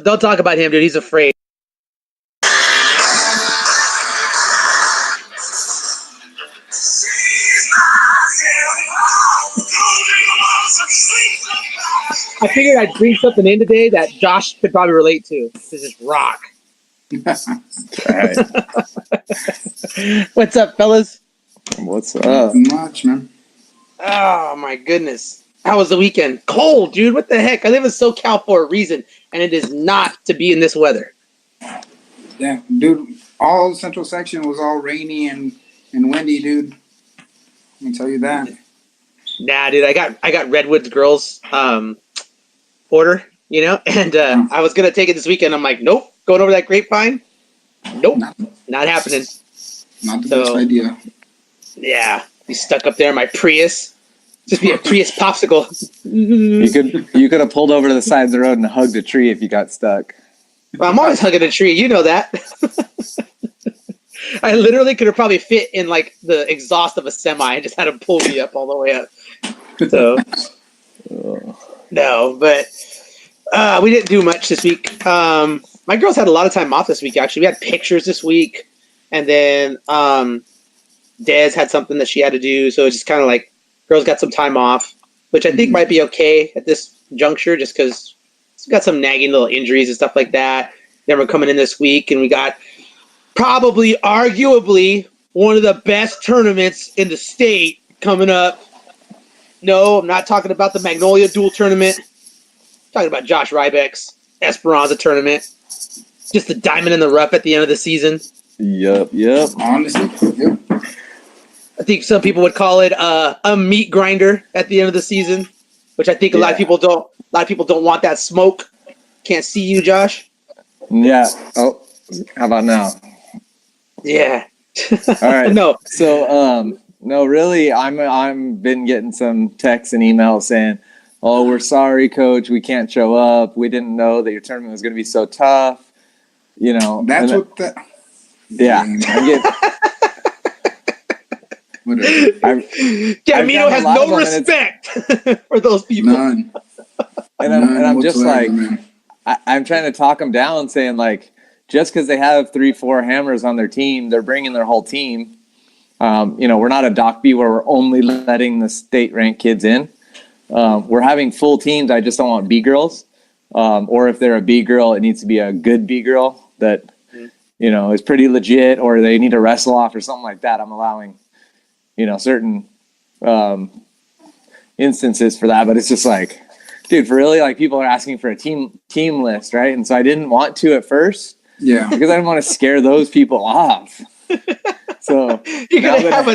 Don't talk about him, dude. He's afraid. I figured I'd bring something in today that Josh could probably relate to. This is rock. Right. What's up, fellas? What's up? Nothing much, man. Oh, my goodness. How was the weekend? Cold, dude. What the heck? I live in SoCal for a reason, and it is not to be in this weather. Yeah, dude. All central section was all rainy and windy, dude. Let me tell you that. Nah, dude. I got Redwoods Girls order, and I was gonna take it this weekend. I'm like, nope. Going over that grapevine. Nope, not happening. Not the best idea. Yeah, be stuck up there in my Prius. Just be a Prius popsicle. You could have pulled over to the side of the road and hugged a tree if you got stuck. Well, I'm always hugging a tree. You know that. I literally could have probably fit in like the exhaust of a semi and just had him pull me up all the way up. So, no, but we didn't do much this week. My girls had a lot of time off this week, actually. We had pictures this week. And then Des had something that she had to do. So it's just kind of like girls got some time off, which I think might be okay at this juncture just because we've got some nagging little injuries and stuff like that. Then we're coming in this week, and we got probably, arguably, one of the best tournaments in the state coming up. No, I'm not talking about the Magnolia Duel tournament. I'm talking about Josh Rybeck's Esperanza tournament. Just the diamond in the rough at the end of the season. Yep. Honestly, yep. I think some people would call it a meat grinder at the end of the season, which I think a lot of people don't. A lot of people don't want that smoke. Can't see you, Josh. Yeah. Oh, how about now? Yeah. All right. No. So, no, really, I'm been getting some texts and emails saying, "Oh, we're sorry, coach. We can't show up. We didn't know that your tournament was going to be so tough." That's what the. Yeah. Camino has no respect for those people. None. And I'm just like, I'm trying to talk them down, saying like, just because they have 3-4 hammers on their team, they're bringing their whole team. We're not a Doc B where we're only letting the state ranked kids in. We're having full teams. I just don't want B girls. Or if they're a B girl, it needs to be a good B girl that, is pretty legit, or they need to wrestle off or something like that. I'm allowing, certain instances for that. But it's just like, dude, for really, like, people are asking for a team list, right? And so I didn't want to at first. Yeah. Because I didn't want to scare those people off. So you're gonna have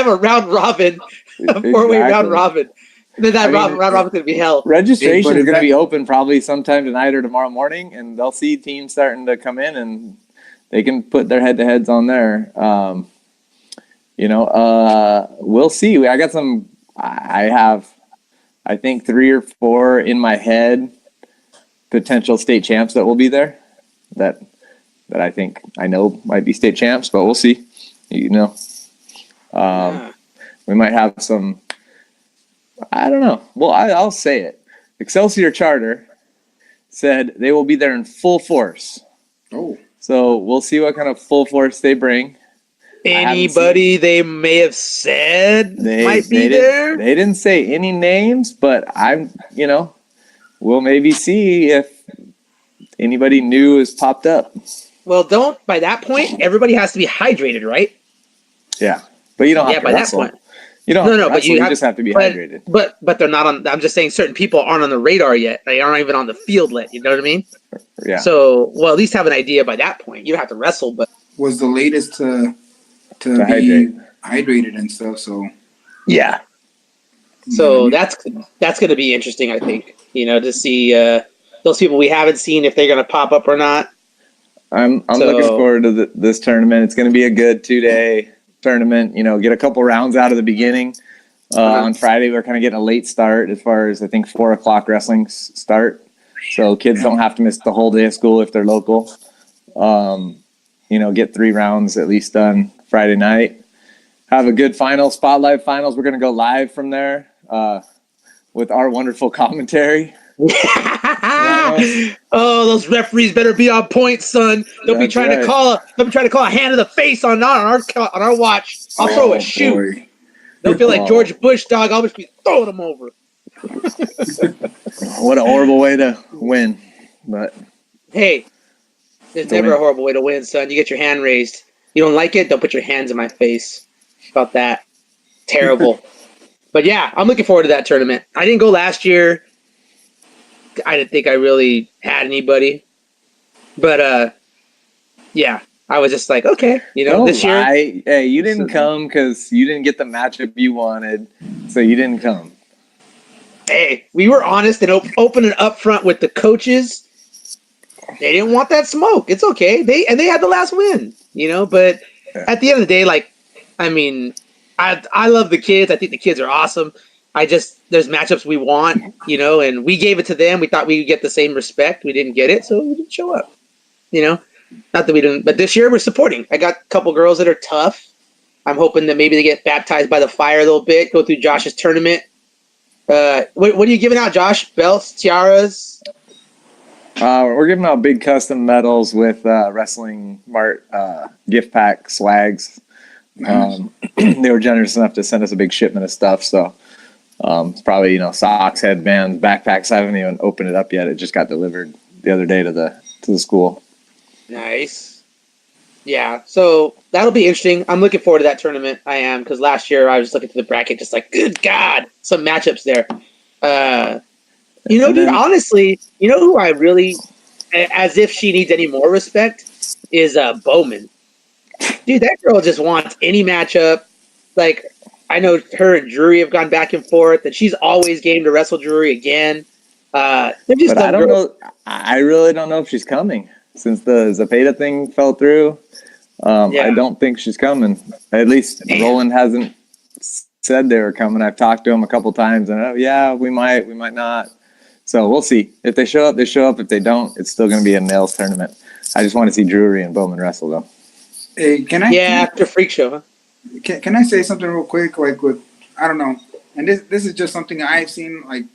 a round robin, a 4-way round robin. And then that round robin's gonna be hell. Registration is gonna be open probably sometime tonight or tomorrow morning, and they'll see teams starting to come in, and they can put their head-to-heads on there. We'll see. I got some. I have, I think, 3 or 4 in my head potential state champs that will be there. That I think I know might be state champs, but we'll see. We might have some. I don't know. Well, I'll say it. Excelsior Charter said they will be there in full force. Oh. So we'll see what kind of full force they bring. Anybody they may have said might be there? They didn't say any names, but we'll maybe see if anybody new has popped up. Well, by that point, everybody has to be hydrated, right? Yeah. But you don't have to wrestle. That point. You don't have to wrestle, but you just have to be hydrated. But they're not on. I'm just saying certain people aren't on the radar yet. They aren't even on the field yet. You know what I mean? Yeah. So, at least have an idea by that point. You don't have to wrestle, but was the latest to be hydrated and stuff. So yeah. So that's going to be interesting. I think to see those people we haven't seen if they're going to pop up or not. I'm looking forward to this tournament. It's going to be a good 2-day tournament. Get a couple rounds out of the beginning. On Friday, we're kind of getting a late start as far as I think 4:00 wrestling start. So kids don't have to miss the whole day of school if they're local. Get 3 rounds at least done Friday night. Have a good final, Spotlight Finals. We're going to go live from there with our wonderful commentary. Oh, those referees better be on point, son. They'll be trying to call a hand to the face on our watch. I'll throw a shoe. Boy. They'll feel like George Bush, dog. I'll just be throwing them over. What a horrible way to win. But hey, there's never a horrible way to win, son. You get your hand raised. You don't like it? Don't put your hands in my face. About that. Terrible. But yeah, I'm looking forward to that tournament. I didn't go last year. I didn't think I really had anybody. But yeah, I was just like, okay, this year. Hey, you didn't come because you didn't get the matchup you wanted, so you didn't come. Hey, we were honest and open and upfront with the coaches. They didn't want that smoke. It's okay. They had the last win, But at the end of the day, I love the kids. I think the kids are awesome. There's matchups we want, and we gave it to them. We thought we would get the same respect. We didn't get it, so we didn't show up. Not that we didn't, but this year we're supporting. I got a couple girls that are tough. I'm hoping that maybe they get baptized by the fire a little bit, go through Josh's tournament. What are you giving out, Josh? Belts, tiaras? We're giving out big custom medals with wrestling mart gift pack swags. They were generous enough to send us a big shipment of stuff. So it's probably socks, headbands, backpacks. I haven't even opened it up yet. It just got delivered the other day to the school. Nice. Yeah, so that'll be interesting. I'm looking forward to that tournament. I am, because last year I was looking through the bracket, just like, good God, some matchups there. Dude, honestly, who I really, as if she needs any more respect, is Bowman. Dude, that girl just wants any matchup. Like, I know her and Drury have gone back and forth, and she's always game to wrestle Drury again. They're just but I don't know. I really don't know if she's coming since the Zapata thing fell through. I don't think she's coming. At least Roland hasn't said they were coming. I've talked to him a couple times, and we might not. So we'll see. If they show up, they show up. If they don't, it's still going to be a males tournament. I just want to see Drury and Bowman wrestle, though. Hey, after Freak Show, huh? Can I say something real quick? Like I don't know, and this is just something I've seen. Like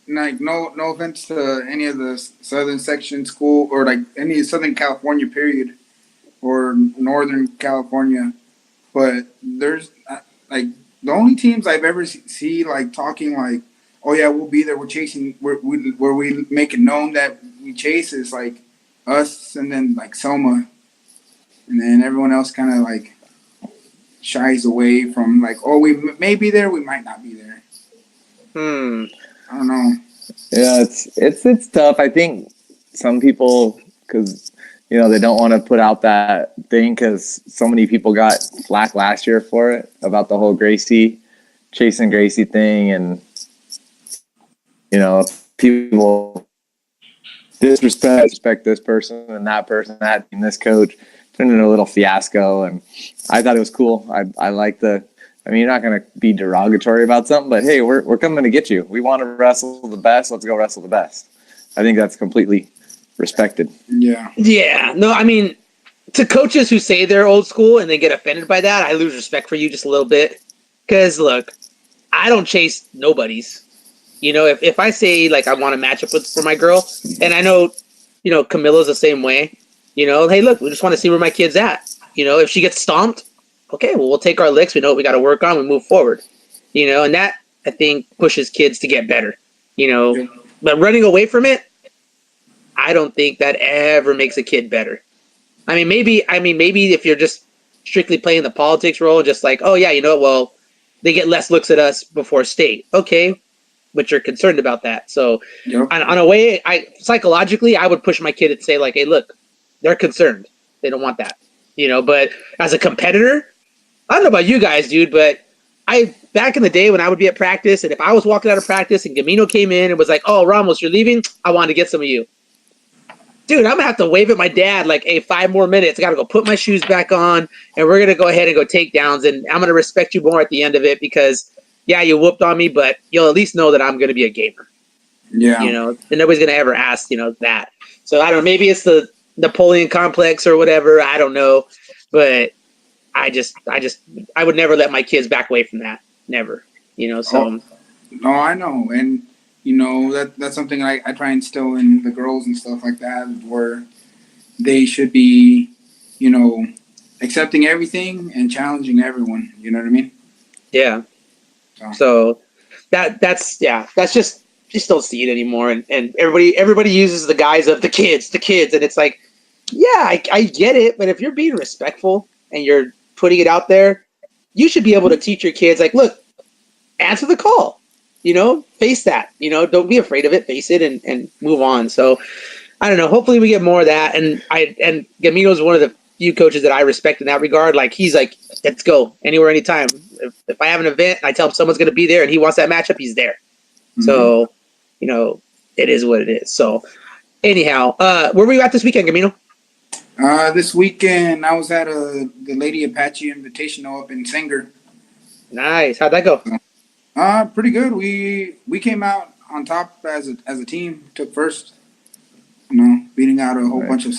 no offense to any of the Southern Section school or like any Southern California period or Northern California, but there's like the only teams I've ever see like talking like, oh yeah, we'll be there. We're chasing. Where we make it known that we chase is like us, and then like Selma, and then everyone else kind of like shies away from like, oh, we may be there, we might not be there. I don't know. Yeah, it's tough. I think some people, because they don't want to put out that thing because so many people got flack last year for it about the whole chasing Gracie thing, and people disrespect this person and that person, that team, this coach. Turned into a little fiasco, and I thought it was cool. I like you're not going to be derogatory about something, but hey, we're coming to get you. We want to wrestle the best. Let's go wrestle the best. I think that's completely respected. Yeah. Yeah. No, to coaches who say they're old school and they get offended by that, I lose respect for you just a little bit. Because look, I don't chase nobodies. If I say like I want to match up for my girl, and I know, Camilla's the same way. Hey, look, we just want to see where my kid's at. If she gets stomped, okay, well, we'll take our licks. We know what we got to work on. We move forward. And that, I think, pushes kids to get better. But running away from it, I don't think that ever makes a kid better. Maybe if you're just strictly playing the politics role, just like, oh, yeah, well, they get less looks at us before state. Okay, but you're concerned about that. So on a way, psychologically, I would push my kid and say, like, hey, look, they're concerned. They don't want that, but as a competitor, I don't know about you guys, dude, but back in the day when I would be at practice, and if I was walking out of practice and Gamino came in and was like, oh, Ramos, you're leaving? I wanted to get some of you. Dude, I'm going to have to wave at my dad like, hey, 5 more minutes. I got to go put my shoes back on, and we're going to go ahead and go takedowns, and I'm going to respect you more at the end of it because, yeah, you whooped on me, but you'll at least know that I'm going to be a gamer. Yeah. And nobody's going to ever ask, that. So I don't know, maybe it's the Napoleon complex or whatever. I don't know, but I would never let my kids back away from that. Never, so. No, I know. And, that's something I try and instill in the girls and stuff like that, where they should be, accepting everything and challenging everyone. You know what I mean? Yeah. So that's just don't see it anymore, and everybody uses the guise of the kids, and it's like, yeah, I get it, but if you're being respectful and you're putting it out there, you should be able to teach your kids, like, look, answer the call, face that, don't be afraid of it, face it, and move on. So I don't know. Hopefully we get more of that, and Gamino's one of the few coaches that I respect in that regard. Like, he's like, let's go anywhere, anytime. If I have an event, I tell him someone's going to be there, and he wants that matchup, he's there. Mm-hmm. So, it is what it is. So, anyhow, where were you at this weekend, Gamino? This weekend I was at the Lady Apache Invitational up in Sanger. Nice. How'd that go? Pretty good. We came out on top as a team. Took first. Beating out a whole bunch of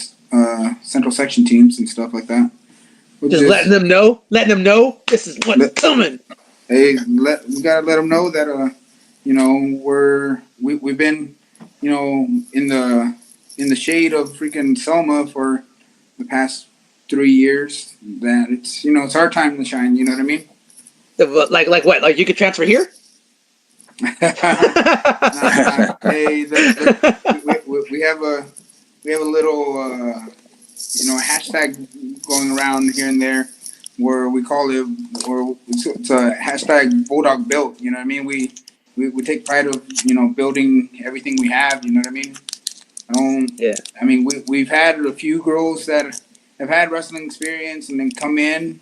Central Section teams and stuff like that. Just letting them know this is what's coming. Hey, we gotta let them know that we've been in the shade of freaking Selma for the past 3 years. That it's our time to shine. You know what I mean? Like what? Like you could transfer here? Hey, we have a little hashtag going around here and there where we call it, or it's a hashtag Bulldog built. You know what I mean? We take pride of building everything we have. You know what I mean? I mean, we've had a few girls that have had wrestling experience and then come in,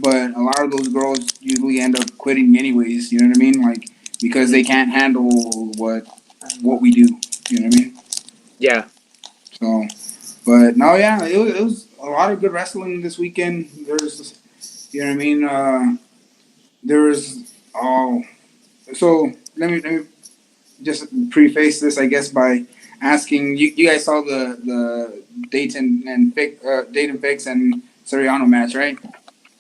but a lot of those girls usually end up quitting anyways. You know what I mean? Like, because they can't handle what we do. You know what I mean? Yeah. So, but no, yeah, it was a lot of good wrestling this weekend. There's, you know what I mean? So let me just preface this, I guess, by asking you guys saw the Dayton Fix and Soriano match, right?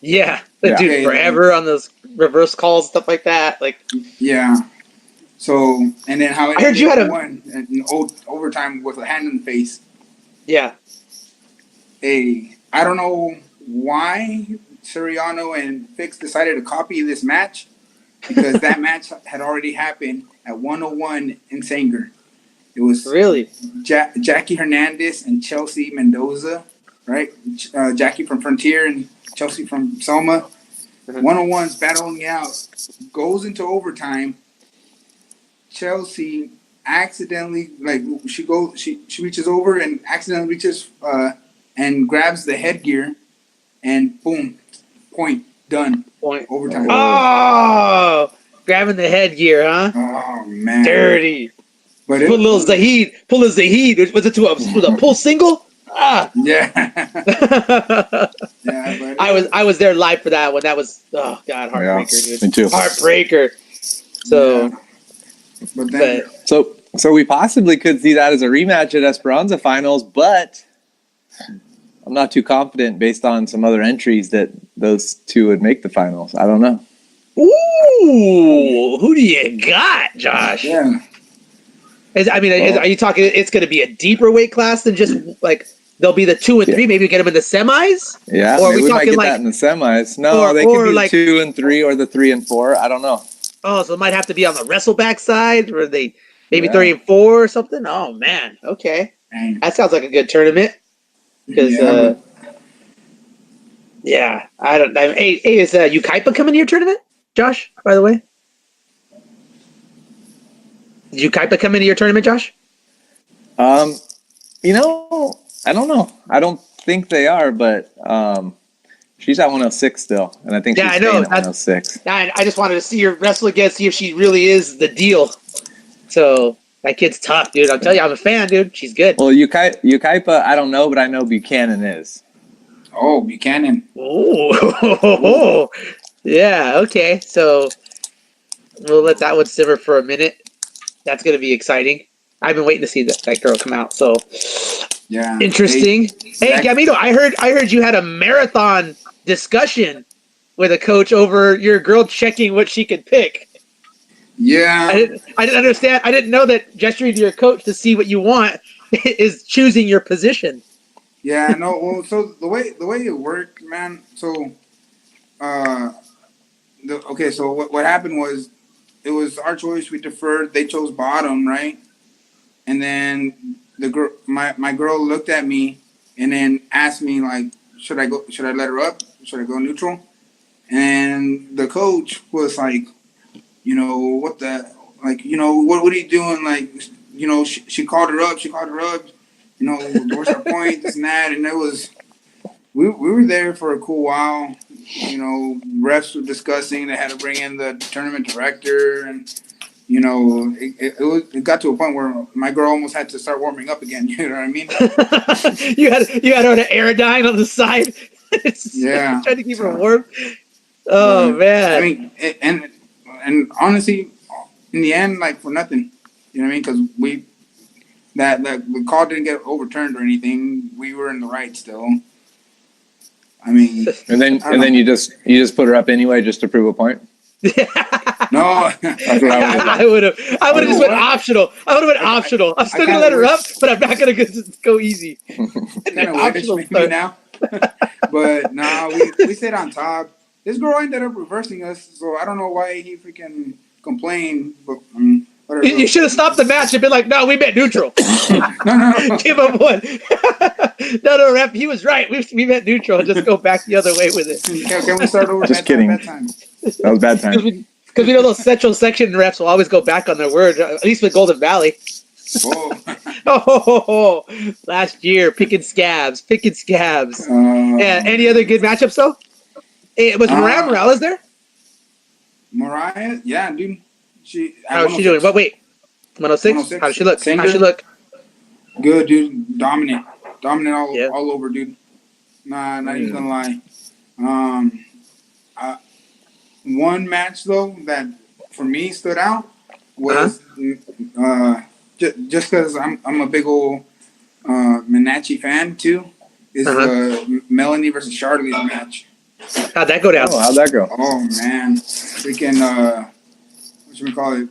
Yeah, dude, forever on those reverse calls, stuff like that. Like, yeah. So, and then how I heard you had one in overtime with a hand in the face. Yeah. I don't know why Soriano and Fix decided to copy this match, because that match had already happened at 101 in Sanger. It was really Jackie Hernandez and Chelsea Mendoza, right? Jackie from Frontier and Chelsea from Selma. 101's battling out, goes into overtime. Chelsea accidentally, she reaches over and accidentally reaches and grabs the headgear, and boom, point, done. Point. Overtime. Oh, grabbing the headgear, huh? Oh, man. Dirty. But pull a Zahid. Was it with a pull single? Ah. Yeah. Yeah, but I was there live for that one. That was, oh God, heartbreaker, dude. Me too. Heartbreaker. So, yeah. So we possibly could see that as a rematch at Esperanza finals, but I'm not too confident based on some other entries that those two would make the finals. I don't know. Ooh, who do you got, Josh? Yeah. Are you talking? It's going to be a deeper weight class than just like they'll be the 2 and 3. Maybe we get them in the semis. Yeah, or we might get that in the semis. No, they could be the 2 and 3 or the 3 and 4. I don't know. Oh, so it might have to be on the wrestleback side, or they maybe 3 and 4 or something. Oh man, okay, that sounds like a good tournament. Because I don't. Hey, is Ukaipa coming to your tournament, Josh? By the way, did Ukaipa come into your tournament, Josh? I don't know. I don't think they are, but she's at 106 still, and I think she's staying at 106. I just wanted to see her wrestle again, see if she really is the deal. So that kid's tough, dude. I'll tell you, I'm a fan, dude. She's good. Well, Ukaipa, I don't know, but I know Buchanan is. Oh, Buchanan. Oh, yeah. Okay, so we'll let that one simmer for a minute. That's going to be exciting. I've been waiting to see that girl come out. So yeah, interesting. Hey, Gamino, I heard you had a marathon discussion with a coach over your girl checking what she could pick. Yeah. I didn't understand. I didn't know that gesturing to your coach to see what you want is choosing your position. Yeah, no. Well, so the way it worked, man. So, uh, so what happened was it was our choice. We deferred. They chose bottom, right? And then my girl looked at me and then asked me like, should I go? Should I let her up? Should I go neutral? And the coach was like, what the what are you doing? Like, she called her up. She called her up. What's our point? This and that. And it was we were there for a cool while. Refs were discussing. They had to bring in the tournament director, and it got to a point where my girl almost had to start warming up again. You know what I mean? you had her to aerodyne on the side. Yeah, trying to keep her warm. Oh man! I mean, and honestly, in the end, like for nothing. You know what I mean? Because that the call didn't get overturned or anything. We were in the right still. I mean, and then you just put her up anyway just to prove a point. No, I would have just went optional. I would have went optional. I'm still gonna let her up, but I'm not gonna go easy. Kind of wish maybe now, but nah, we stayed on top. This girl ended up reversing us, so I don't know why he freaking complained. But whatever. You should have stopped the match and been like, "No, we meant neutral." No. Give him one. No, ref. He was right. We meant neutral. Just go back the other way with it. Can we start over? Just kidding. Bad time. That was bad time. Because we know those central section refs will always go back on their word. At least with Golden Valley. Oh, last year picking scabs. Any other good matchups though? It was Mariah Morales there. Mariah, yeah, dude. How's she doing? What? Wait, 106. How does she look? How does she look? Good, dude. Dominant all over, dude. Nah, not even gonna lie. One match though that for me stood out was just because I'm a big old Menachi fan too. Is Melanie versus Charlie's match. How'd that go down? Oh, how'd that go? Oh man, freaking what should we call it?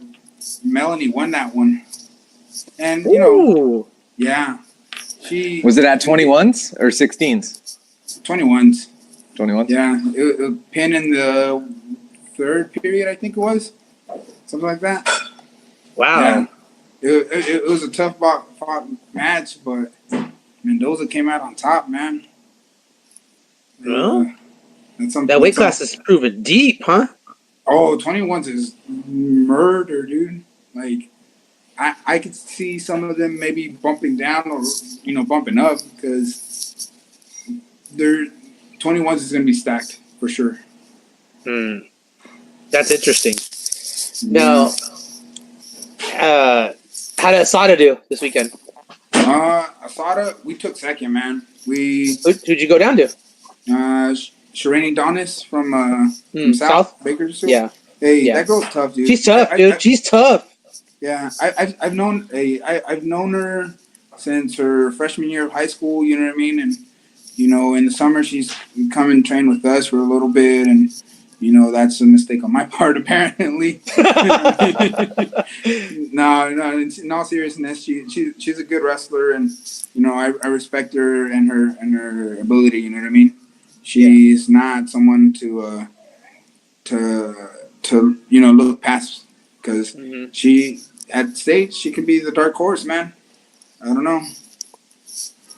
Melanie won that one, and yeah, she was it at 21s or 16s? 21s. 21s. Yeah, it pin in the third period, I think it was, something like that. Wow. Yeah. It was a tough fought match, but Mendoza came out on top, man. Well, that weight class is proven deep, huh? Oh, 21s is murder, dude. Like, I could see some of them maybe bumping down or, bumping up because they're 21s is going to be stacked for sure. That's interesting. Now, how did Asada do this weekend? Asada, we took second, man. Who'd you go down to? Shirani Donis from South Bakersfield. Yeah. Hey, that girl's tough, dude. She's tough, dude. She's tough. Yeah, I've known her since her freshman year of high school. You know what I mean? And in the summer she's come and train with us for a little bit, and that's a mistake on my part apparently. No. In all seriousness, she's a good wrestler, and I respect her and her ability. You know what I mean? She's not someone to look past because she at state she could be the dark horse, man. I don't know.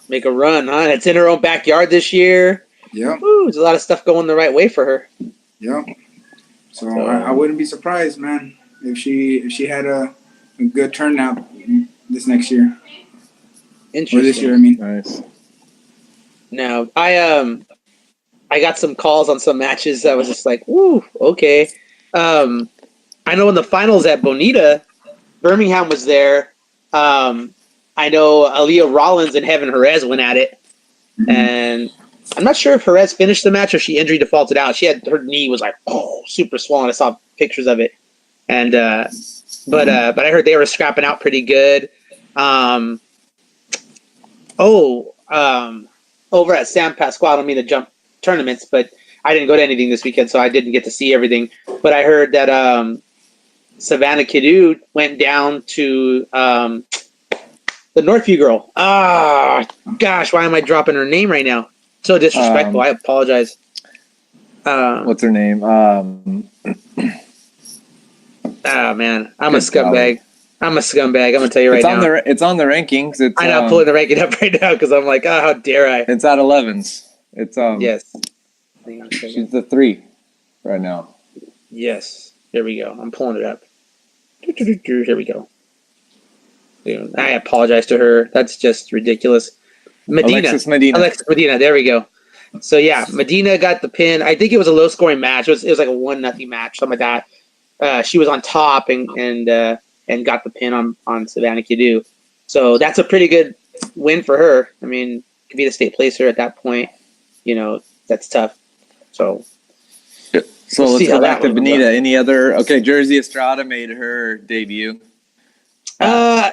Make a run, huh? It's in her own backyard this year. Yeah. There's a lot of stuff going the right way for her. Yeah. So I wouldn't be surprised, man, if she had a good turnout this next year. Interesting. Or this year, I mean. Nice. Now, I got some calls on some matches. I was just like, "Woo, okay." I know in the finals at Bonita, Birmingham was there. I know Aaliyah Rollins and Heaven Jerez went at it, and I'm not sure if Jerez finished the match or she injury defaulted out. Her knee was like super swollen. I saw pictures of it, and but I heard they were scrapping out pretty good. Over at San Pasqual, I don't mean to jump tournaments, but I didn't go to anything this weekend, so I didn't get to see everything. But I heard that Savannah Kidu went down to the Northview girl. Ah, gosh, why am I dropping her name right now? So disrespectful. I apologize. What's her name? Man, I'm a scumbag. I'm a scumbag. I'm gonna tell you right now. It's on the rankings. I know, I'm pulling the ranking up right now because I'm like, oh, how dare I? It's at 11s. It's yes. She's the 3 right now. Yes. Here we go. I'm pulling it up. Here we go. I apologize to her. That's just ridiculous. Alexis Medina. There we go. So yeah, Medina got the pin. I think it was a low scoring match. It was like a 1-0 match, something like that. She was on top and got the pin on Savannah Kidu. So that's a pretty good win for her. I mean, to be the state placer at that point, that's tough. So let's go back to Bonita. Any other? Okay, Jersey Estrada made her debut. At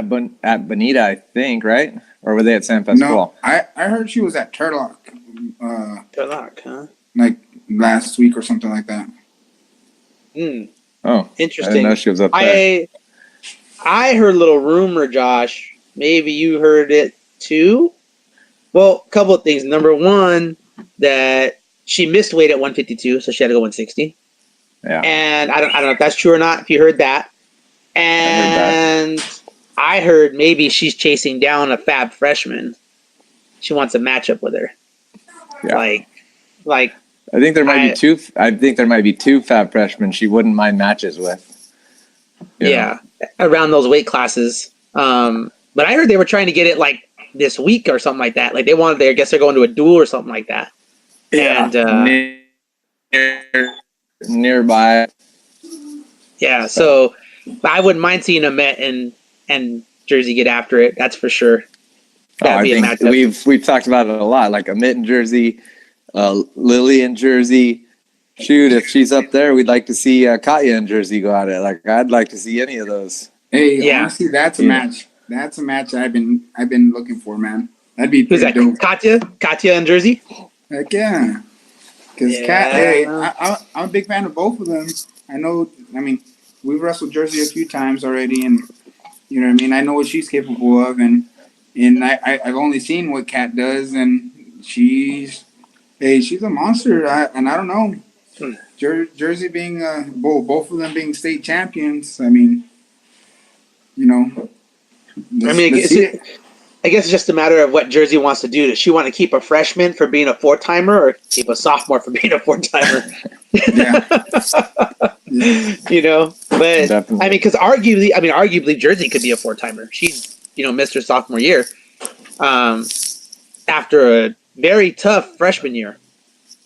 Bonita, I think, right? Or were they at San Pasqual? No, I heard she was at Turlock. Turlock, huh? Like last week or something like that. Oh, interesting. I didn't know she was up there. I heard a little rumor, Josh. Maybe you heard it too. Well, a couple of things. Number one, that she missed weight at 152, so she had to go 160. Yeah. And I don't know if that's true or not. If you heard that. And I heard maybe she's chasing down a fab freshman. She wants a matchup with her. Yeah. Like. I think there might be two. I think there might be 2 fab freshmen she wouldn't mind matches with. Yeah, around those weight classes. But I heard they were trying to get it like this week or something like that. Like they wanted. I guess they're going to a duel or something like that. Yeah. And nearby. Yeah. So I wouldn't mind seeing a Met and Jersey get after it. That's for sure. I think we've talked about it a lot. Like a Mitt in Jersey, Lily in Jersey. Shoot, if she's up there, we'd like to see Katya in Jersey go at it. Like I'd like to see any of those. Hey, honestly, that's a match. That's a match I've been looking for, man. That'd be pretty dope. Katya in Jersey. Heck yeah. Because I'm a big fan of both of them. I know. I mean, we've wrestled Jersey a few times already, and you know what I mean. I know what she's capable of, and I've only seen what Kat does, and she's a monster. And I don't know. Jersey being both of them being state champions. I mean, I guess it's just a matter of what Jersey wants to do. Does she want to keep a freshman for being a 4-timer, or keep a sophomore for being a 4-timer? But definitely. I mean, because arguably Jersey could be a 4-timer. She's missed her sophomore year after a very tough freshman year.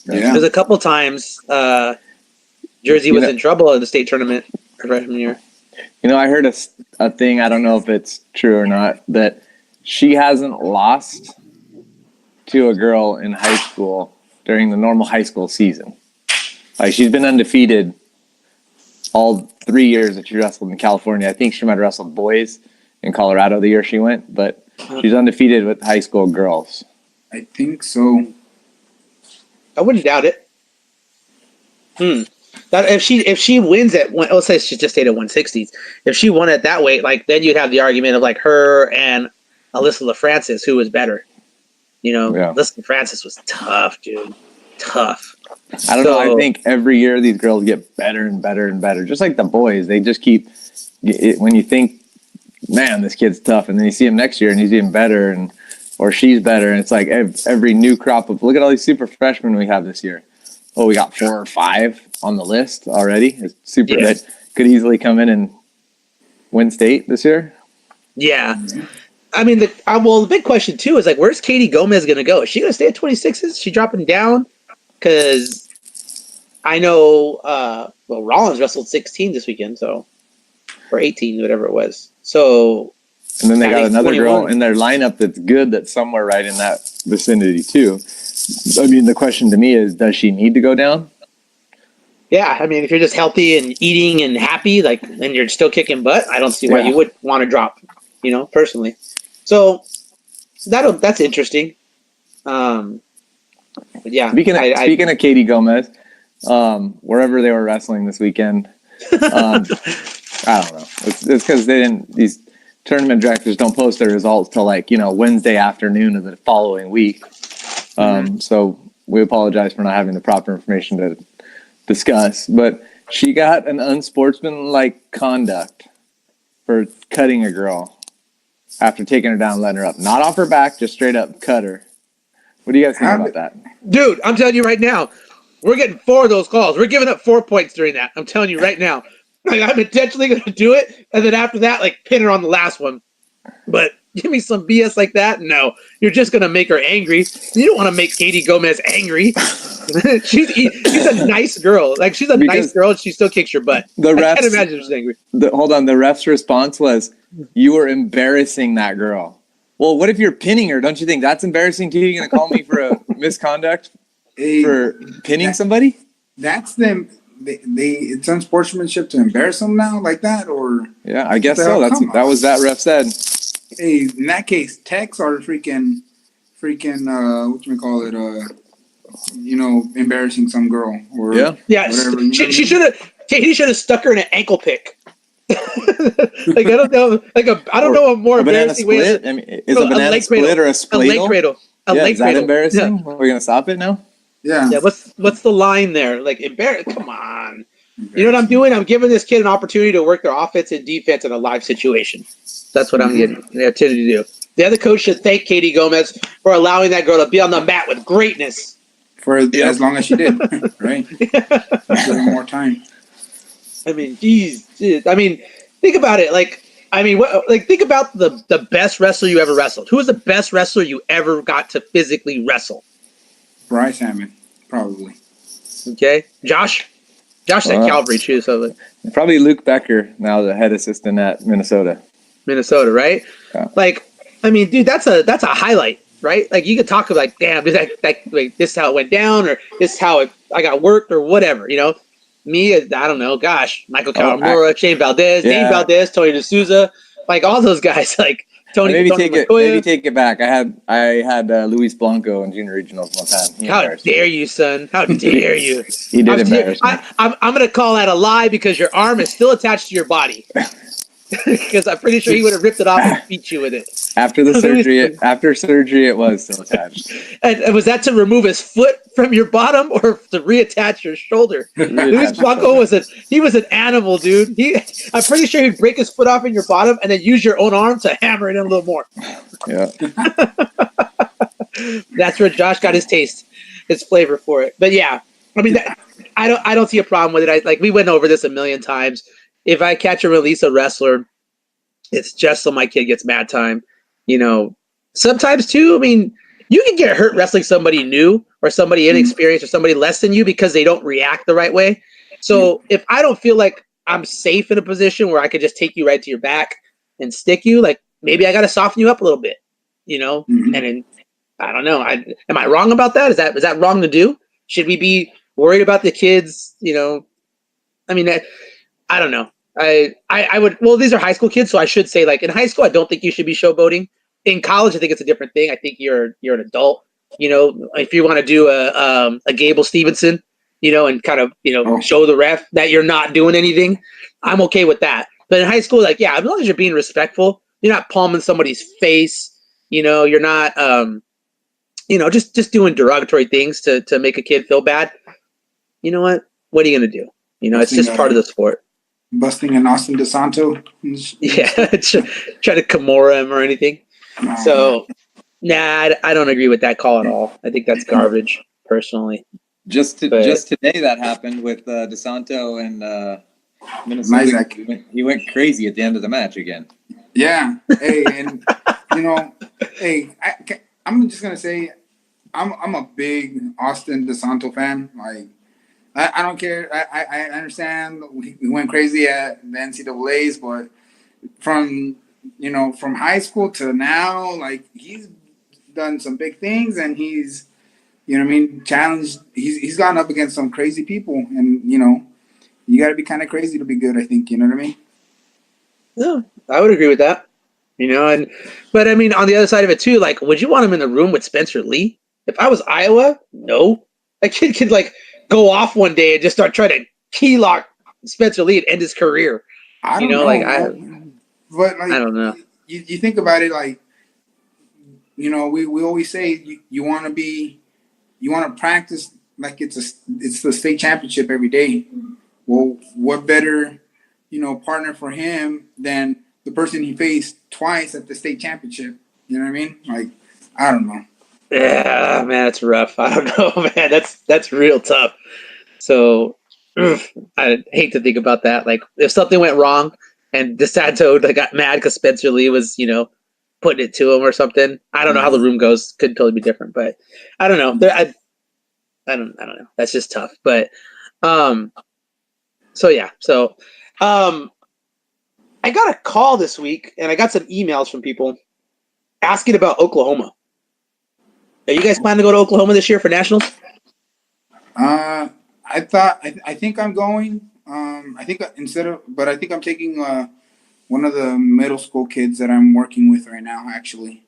Yeah. There's a couple times Jersey was in trouble in the state tournament her freshman year. I heard a thing, I don't know if it's true or not, that she hasn't lost to a girl in high school during the normal high school season. Like, she's been undefeated all 3 years that she wrestled in California. I think she might have wrestled boys in Colorado the year she went, but she's undefeated with high school girls. I think so. I wouldn't doubt it. That if she wins at let's say she just stayed at 160s. If she won at that weight, like then you'd have the argument of like her and Alyssa LaFrancis, who was better. Alyssa LaFrancis was tough, dude. Tough. I don't know. I think every year these girls get better and better and better. Just like the boys, they just keep. When you think, man, this kid's tough, and then you see him next year and he's even better, or she's better, and it's like every new crop of. Look at all these super freshmen we have this year. Oh, we got 4 or 5 on the list already. It's super that could easily come in and win state this year. Yeah. I mean, the big question, too, is like, where's Katie Gomez going to go? Is she going to stay at 26s? Is she dropping down? Because I know, Rollins wrestled 16 this weekend, or 18, whatever it was. So. And then they got another 21. Girl in their lineup that's good, that's somewhere right in that vicinity, too. I mean, the question to me is, does she need to go down? Yeah, I mean, if you're just healthy and eating and happy, and you're still kicking butt, I don't see why you would want to drop, personally. So that's interesting. But yeah. Speaking of Katie Gomez, wherever they were wrestling this weekend, I don't know. It's because these tournament directors don't post their results till Wednesday afternoon of the following week. So we apologize for not having the proper information to discuss. But she got an unsportsmanlike conduct for cutting a girl after taking her down and letting her up. Not off her back, just straight up cut her. What do you guys think about that? Dude, I'm telling you right now, we're getting 4 of those calls. We're giving up 4 points during that. I'm telling you right now. Like, I'm intentionally going to do it, and then after that, pin her on the last one. But give me some BS like that? No. You're just going to make her angry. You don't want to make Katie Gomez angry. she's a nice girl. She's a nice girl, and she still kicks your butt. I can't imagine she's angry. Hold on. The ref's response was, you were embarrassing that girl. Well, what if you're pinning her? Don't you think that's embarrassing too? You're going to call me for a misconduct for pinning somebody? That's them. It's unsportsmanship to embarrass them now like that, or yeah, I guess so. That was that ref said. Hey, in that case, techs are freaking what you call it? Embarrassing some girl or whatever. Katie should have stuck her in an ankle pick. I don't know. I don't know a more embarrassing way. I mean, is a banana split or a spladle? A leg cradle. Is that embarrassing? Yeah. Are we gonna stop it now? Yeah. Yeah. What's the line there? Come on. You know what I'm doing? I'm giving this kid an opportunity to work their offense and defense in a live situation. That's what I'm getting the opportunity to do. The other coach should thank Katie Gomez for allowing that girl to be on the mat with greatness. For as long as she did, right? Give more time. I mean, geez. I mean, think about it. Think about the best wrestler you ever wrestled. Who was the best wrestler you ever got to physically wrestle? Bryce Hammond, probably. Okay, Josh said Calvary too. So probably Luke Becker, now the head assistant at Minnesota, right? Yeah. I mean, dude, that's a highlight, right? You could talk about damn, dude, this is how it went down, or this is how I got worked, or whatever, Me, I don't know. Gosh, Michael Kawamura, Shane Valdez, Dane Valdez, Tony D'Souza, all those guys. Tony. Maybe take it back. I had Luis Blanco in junior regionals one time. How dare you, son? How dare you? He did embarrass me. I'm going to call that a lie because your arm is still attached to your body. Because I'm pretty sure he would have ripped it off and beat you with it. After surgery, it was still attached. And was that to remove his foot from your bottom or to reattach your shoulder? Luis Blanco was an animal, dude. I'm pretty sure he'd break his foot off in your bottom and then use your own arm to hammer it in a little more. Yeah. That's where Josh got his taste, his flavor for it. But yeah, I mean, I don't see a problem with it. We went over this a million times. If I catch and release a wrestler, it's just so my kid gets mad time. Sometimes too, I mean, you can get hurt wrestling somebody new or somebody inexperienced or somebody less than you because they don't react the right way. So if I don't feel like I'm safe in a position where I could just take you right to your back and stick you, maybe I got to soften you up a little bit, and then, I don't know. Am I wrong about that? Is that wrong to do? Should we be worried about the kids? I mean, I don't know. I would, well, these are high school kids, so I should say, in high school, I don't think you should be showboating. In college, I think it's a different thing. I think you're an adult. If you want to do a Gable Stevenson, and kind of, show the ref that you're not doing anything, I'm okay with that. But in high school, as long as you're being respectful, you're not palming somebody's face, you're not, just doing derogatory things to make a kid feel bad. You know what? What are you going to do? It's just part of the sport. Busting an Austin DeSanto. Yeah, try to Kimura him or anything. So, nah, I don't agree with that call at all. I think that's garbage, personally. Just today that happened with DeSanto and Minnesota. He went crazy at the end of the match again. Yeah. Hey, and I'm just gonna say, I'm a big Austin DeSanto fan. I don't care. I understand we went crazy at the NCAAs, but from high school to now, he's done some big things, and he's, challenged. He's gone up against some crazy people, and you got to be kind of crazy to be good. I think, you know what I mean? Yeah, I would agree with that. But I mean, on the other side of it too, would you want him in the room with Spencer Lee? If I was Iowa, no. That kid could go off one day and just start trying to key lock Spencer Lee and end his career? I You don't know, know, like but like I don't know. you think about it, like we always say you want to practice like it's the state championship every day. Well, what better partner for him than the person he faced twice at the state championship? You know what I mean? Like, I don't know. Yeah, man, it's rough. I don't know, man. That's real tough. So I hate to think about that. Like, if something went wrong and DeSanto got mad because Spencer Lee was, putting it to him or something. I don't know how the room goes. Could totally be different, but I don't know. I don't know. That's just tough. But so yeah. So I got a call this week and I got some emails from people asking about Oklahoma. Are you guys planning to go to Oklahoma this year for nationals? I think I'm going. I think I think I'm taking one of the middle school kids that I'm working with right now, actually.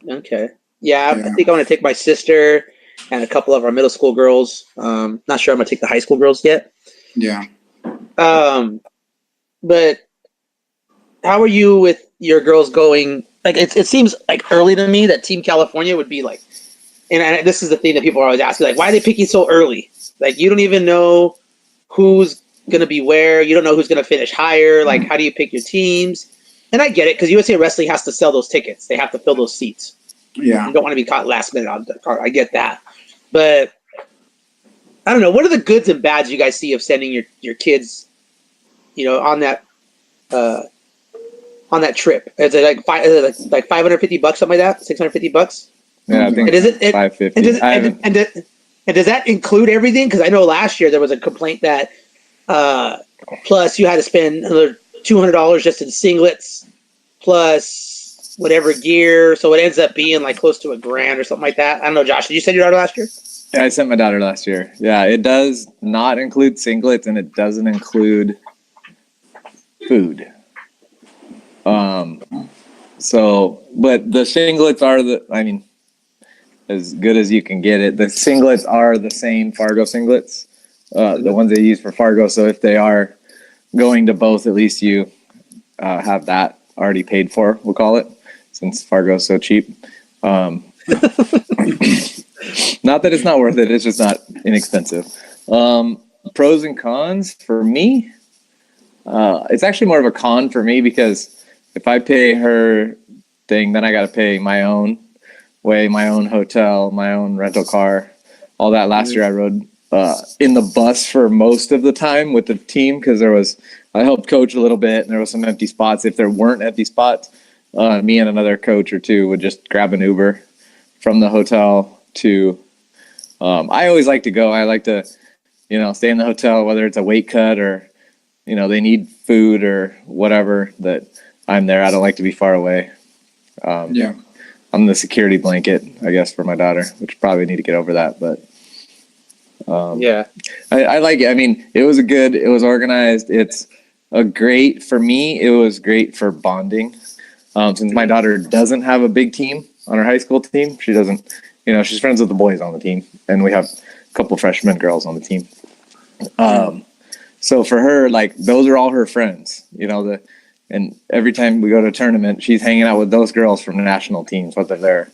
Okay. Yeah, I think I'm going to take my sister and a couple of our middle school girls. Not sure I'm going to take the high school girls yet. Yeah. But how are you with your girls going? Like, it seems like early to me that Team California would be like, and this is the thing that people are always asking, like, why are they picking so early? Like, you don't even know who's going to be where. You don't know who's going to finish higher. Like, how do you pick your teams? And I get it, because USA Wrestling has to sell those tickets. They have to fill those seats. Yeah. You don't want to be caught last minute on the card. I get that. But I don't know. What are the goods and bads you guys see of sending your kids, on that trip? Is it like like $550, something like that? $650? Yeah, I think it's 550. And does that include everything? Because I know last year there was a complaint that plus you had to spend another $200 just in singlets plus whatever gear, so it ends up being like close to $1,000 or something like that. I don't know, Josh. Did you send your daughter last year? Yeah, I sent my daughter last year. Yeah, it does not include singlets and it doesn't include food. So, but the singlets are as good as you can get it. The singlets are the same Fargo singlets, the ones they use for Fargo. So if they are going to both, at least you have that already paid for, we'll call it, since Fargo's so cheap. Not that it's not worth it. It's just not inexpensive. Pros and cons for me, it's actually more of a con for me because if I pay her thing, then I got to pay my own way, my own hotel, my own rental car, all that. Last year I rode in the bus for most of the time with the team because I helped coach a little bit and there was some empty spots. If there weren't empty spots, me and another coach or two would just grab an Uber from the hotel to I always like to go. I like to, stay in the hotel, whether it's a weight cut or, they need food or whatever, that I'm there. I don't like to be far away. Yeah. I'm the security blanket, I guess, for my daughter, which probably need to get over that. But yeah, I like it. I mean, it was organized. For me, it was great for bonding. Since my daughter doesn't have a big team on her high school team, she doesn't, she's friends with the boys on the team, and we have a couple freshman girls on the team. So for her, like, those are all her friends, and every time we go to a tournament, she's hanging out with those girls from the national teams, whether they're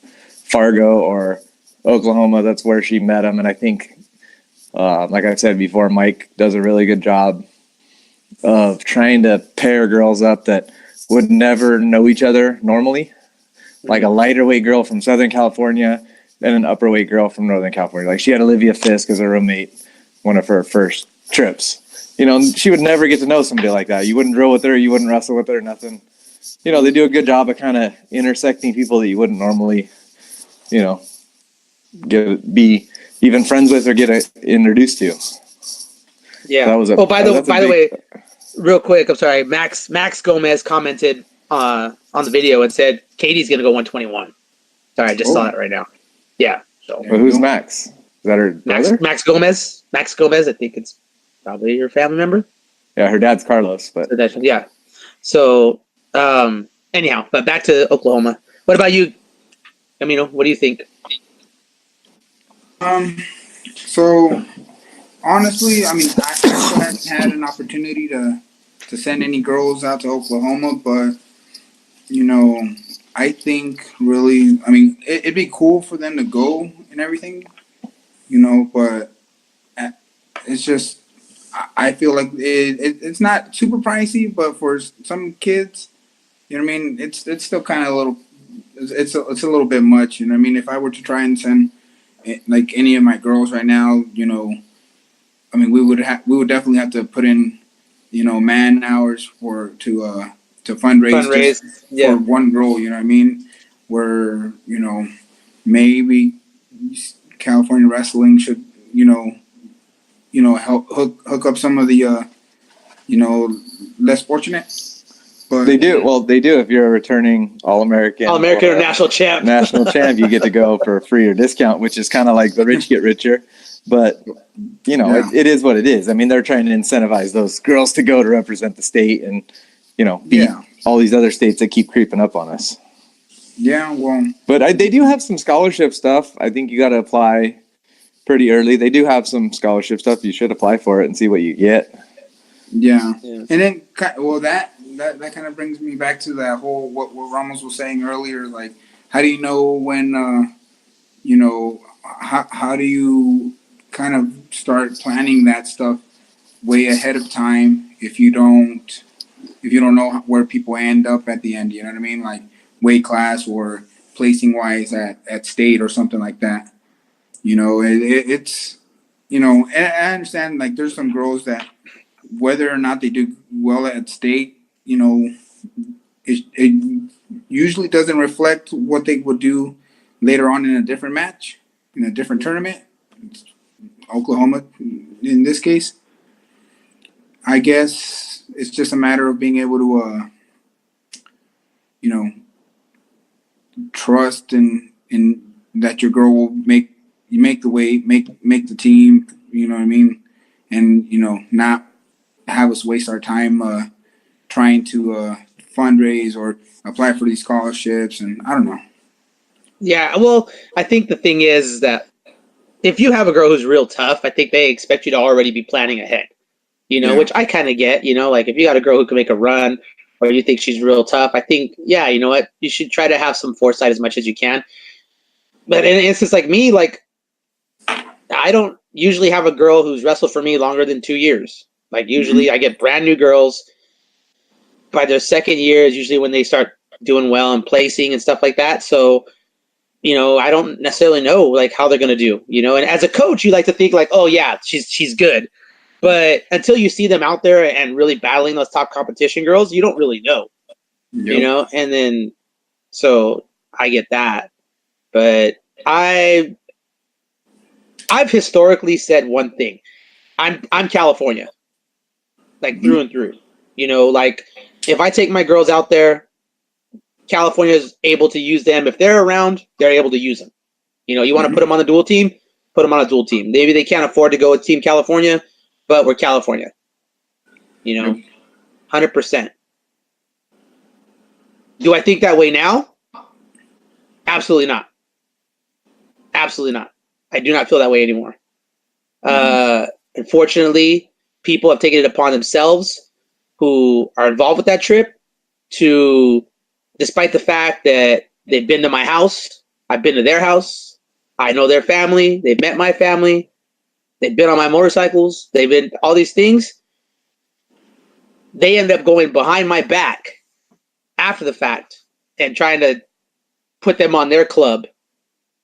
Fargo or Oklahoma. That's where she met them. And I think, like I said before, Mike does a really good job of trying to pair girls up that would never know each other normally. Like a lighter weight girl from Southern California and an upper weight girl from Northern California. Like she had Olivia Fisk as a roommate, one of her first trips. She would never get to know somebody like that. You wouldn't drill with her. You wouldn't wrestle with her. Nothing. They do a good job of kind of intersecting people that you wouldn't normally, be even friends with or get introduced to. Yeah. By the way, real quick, I'm sorry. Max Gomez commented on the video and said Katie's gonna go 121. Sorry, I just saw that right now. Yeah. So. Well, who's Max? Is that her brother? Max Gomez. Max Gomez. I think it's probably your family member. Yeah, her dad's Carlos, but yeah. So anyhow, but back to Oklahoma. What about you, Camino? What do you think? So honestly, I mean, I still haven't had an opportunity to send any girls out to Oklahoma, but you know, I think really, I mean, it'd be cool for them to go and everything, you know, but it's just I feel like it's not super pricey, but for some kids, you know what I mean, it's still kind of a little it's a little bit much, you know what I mean. If I were to try and send like any of my girls right now, you know, I mean, we would definitely have to put in, you know, man hours to fundraise just Fundraise, for yeah. one girl. You know what I mean? Where you know maybe California wrestling should help hook up some of the you know less fortunate. But They do. Well, they do. If you're a returning All-American, All-American or or national champ. national champ, you get to go for a free or discount, which is kind of like the rich get richer. But you know, yeah, it is what it is. I mean, they're trying to incentivize those girls to go to represent the state and, you know, beat yeah, all these other states that keep creeping up on us. yeah. Well, But they do have some scholarship stuff. I think you got to apply pretty early. They do have some scholarship stuff. You should apply for it and see what you get. yeah. Yeah. And then well that kind of brings me back to that whole what Ramos was saying earlier. Like, how do you know when you know how do you kind of start planning that stuff way ahead of time if you don't know where people end up at the end, you know what I mean, like weight class or placing wise at state or something like that. You know, it's you know, and I understand like there's some girls that whether or not they do well at state, you know, it usually doesn't reflect what they would do later on in a different match, in a different tournament. Oklahoma, in this case, I guess it's just a matter of being able to, you know, trust in that your girl will make the weight, make the team. You know what I mean, and you know, not have us waste our time trying to fundraise or apply for these scholarships. And I don't know. Yeah, well, I think the thing is that if you have a girl who's real tough, I think they expect you to already be planning ahead. Yeah. Which I kind of get. Like if you got a girl who can make a run, or you think she's real tough, I think, yeah, you know what, you should try to have some foresight as much as you can. But in an instance like me, like I don't usually have a girl who's wrestled for me longer than 2 years. Like usually, I get brand new girls. By their second year is usually when they start doing well and placing and stuff like that. So I don't necessarily know like how they're gonna do. And as a coach, you like to think like, oh yeah, she's good. But until you see them out there and really battling those top competition girls, you don't really know. Yep. And then so I get that. But I've historically said one thing. I'm California, like through and through. Like if I take my girls out there, California is able to use them. If they're around, they're able to use them. You want to put them on the dual team, put them on a dual team. Maybe they can't afford to go with Team California, but we're California. 100%. Do I think that way now? Absolutely not. Absolutely not. I do not feel that way anymore. Unfortunately, people have taken it upon themselves who are involved with that trip to, despite the fact that they've been to my house, I've been to their house, I know their family, they've met my family, they've been on my motorcycles, they've been all these things. They end up going behind my back after the fact and trying to put them on their club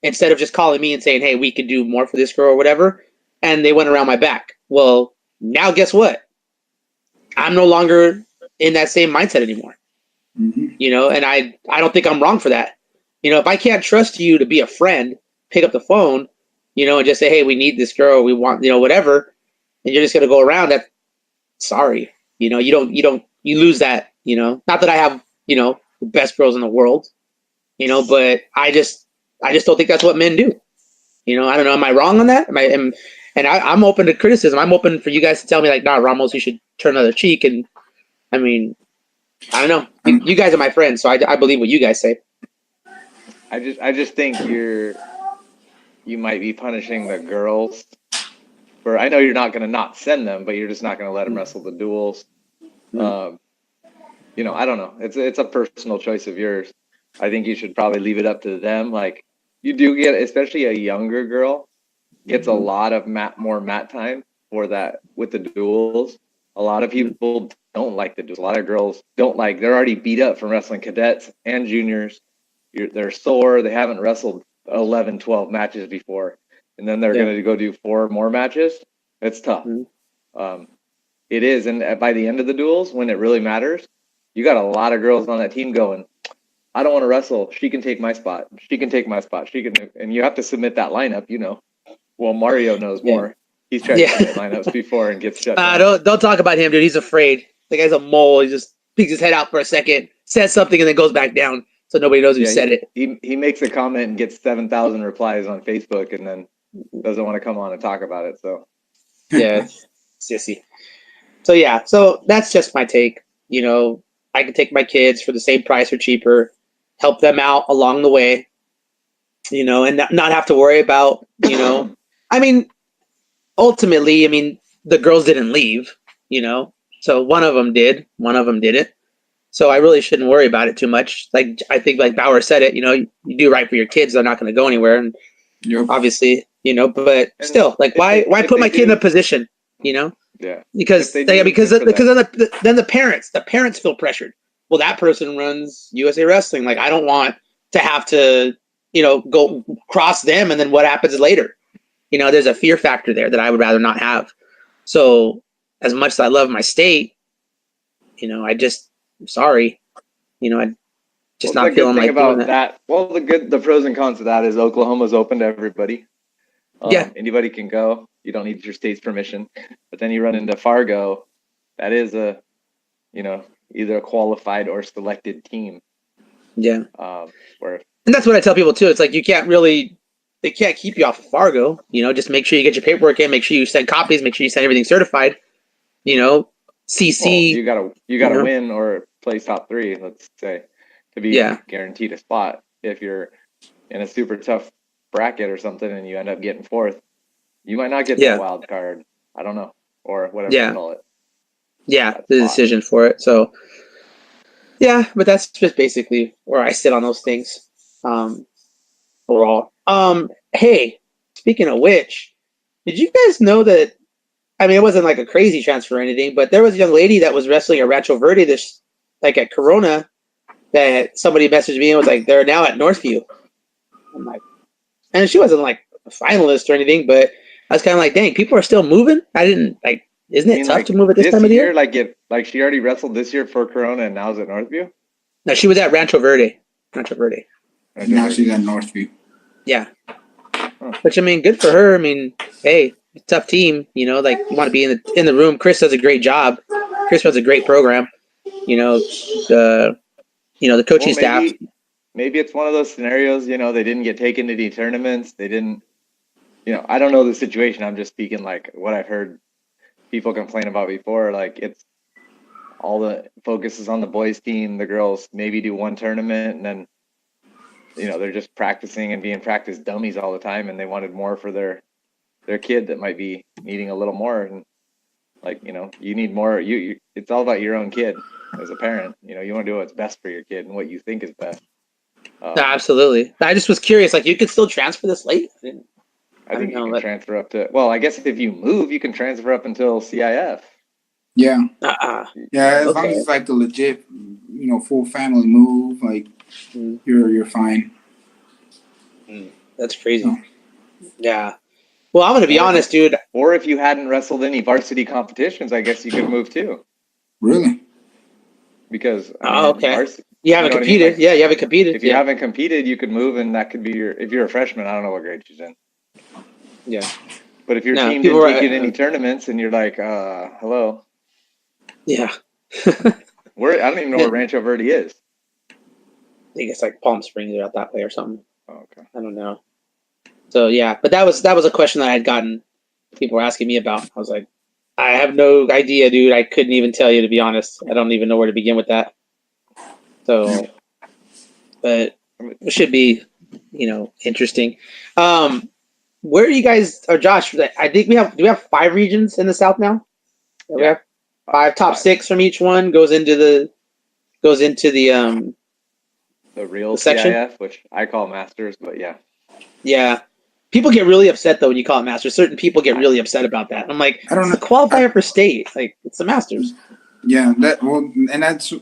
instead of just calling me and saying, hey, we could do more for this girl or whatever. And they went around my back. Well, now guess what? I'm no longer in that same mindset anymore. And I don't think I'm wrong for that. If I can't trust you to be a friend, pick up the phone, and just say, hey, we need this girl, we want, whatever, and you're just going to go around that. Sorry. You lose that, not that I have, the best girls in the world, but I just don't think that's what men do. I don't know. Am I wrong on that? I'm open to criticism. I'm open for you guys to tell me like, nah, Ramos, you should turn another cheek. And I mean, I don't know. You guys are my friends, so I believe what you guys say. I just think you might be punishing the girls where I know you're not going to not send them, but you're just not going to let them wrestle the duels. You know, I don't know. It's a personal choice of yours. I think you should probably leave it up to them. Like, you do get, especially a younger girl, gets a lot of more mat time for that with the duels. A lot of people don't like the duels. A lot of girls don't like. They're already beat up from wrestling cadets and juniors. They're sore. They haven't wrestled 11, 12 matches before, and then they're going to go do 4 more matches. It's tough. It is, and by the end of the duels, when it really matters, you got a lot of girls on that team going, I don't want to wrestle. She can take my spot. She can take my spot. She can, and you have to submit that lineup. You know, well, Mario knows more. He's tried to submit lineups before and gets shut down. Don't talk about him, dude. He's afraid. The guy's a mole. He just peeks his head out for a second, says something, and then goes back down, so nobody knows who said it. He makes a comment and gets 7,000 replies on Facebook, and then doesn't want to come on and talk about it. So yeah, sissy. So yeah, so that's just my take. You know, I can take my kids for the same price or cheaper, help them out along the way. You know, and not have to worry about, you know, I mean, ultimately, I mean, the girls didn't leave, you know, so one of them did, one of them didn't. So I really shouldn't worry about it too much. Like, I think like Bauer said it, you know, you do right for your kids. They're not going to go anywhere. And obviously, you know, but still, like, why put my kid in a position, you know? Yeah. Because then the parents feel pressured. Well, that person runs USA Wrestling. Like, I don't want to have to, you know, go cross them. And then what happens later? You know, there's a fear factor there that I would rather not have. So as much as I love my state, you know, I'm sorry. You know, I just not feeling like doing that. Well, the pros and cons of that is Oklahoma's open to everybody. Anybody can go. You don't need your state's permission. But then you run into Fargo. That is you know, either a qualified or selected team. Yeah. And that's what I tell people too. It's like, they can't keep you off of Fargo. You know, just make sure you get your paperwork in, make sure you send copies, make sure you send everything certified. You know, CC. Well, you gotta win or place top 3, let's say, to be guaranteed a spot. If you're in a super tough bracket or something and you end up getting 4th, you might not get that wild card. I don't know, or whatever you call it. Yeah, the decision for it. So, yeah, but that's just basically where I sit on those things. Overall. Hey, speaking of which, did you guys know that? I mean, it wasn't like a crazy transfer or anything, but there was a young lady that was wrestling at Rancho Verde at Corona, that somebody messaged me and was like, they're now at Northview. I'm like, and she wasn't like a finalist or anything, but I was kind of like, dang, people are still moving. I didn't like. Isn't it tough to move at this time of the year? Like she already wrestled this year for Corona and now is at Northview? No, she was at Rancho Verde. And now she's at Northview. Yeah. Which, I mean, good for her. I mean, hey, tough team. You know, like, you want to be in the room. Chris does a great job. Chris runs a great program. You know, the coaching staff. Maybe it's one of those scenarios. You know, they didn't get taken to any tournaments. They didn't. You know, I don't know the situation. I'm just speaking like what I've heard people complain about before. Like, it's all the focus is on the boys team. The girls maybe do one tournament and then, you know, they're just practicing and being practice dummies all the time, and they wanted more for their kid that might be needing a little more. And like, you know, you need more. It's all about your own kid as a parent. You know, you want to do what's best for your kid and what you think is best. No, absolutely. I just was curious. Like, you could still transfer this late? I think you can transfer up to. Well, I guess if you move, you can transfer up until CIF. Yeah. Yeah, as long as it's like a legit, you know, full family move, like you're fine. That's crazy. Oh. Yeah. Well, I'm gonna be honest, dude. Or if you hadn't wrestled any varsity competitions, I guess you could move too. Really? Because you haven't competed. Like, you haven't competed. If you haven't competed, you could move, and that could be if you're a freshman. I don't know what grade she's in. Yeah. But if your team didn't take you to any tournaments, and you're like, hello. Yeah. I don't even know where Rancho Verde is. I think it's like Palm Springs or out that way or something. Oh, okay. I don't know. So yeah, but that was a question that I had gotten. People were asking me about. I was like, I have no idea, dude. I couldn't even tell you, to be honest. I don't even know where to begin with that. So, but it should be, you know, interesting. where are you guys, or Josh? I think do we have 5 regions in the South now? We have five, top 6 from each one goes into the real section. CIF, which I call Masters, but yeah. Yeah. People get really upset though when you call it Masters. Certain people get really upset about that. I'm like, I don't it's know. a qualifier for state. Like, it's the Masters. Yeah, and that's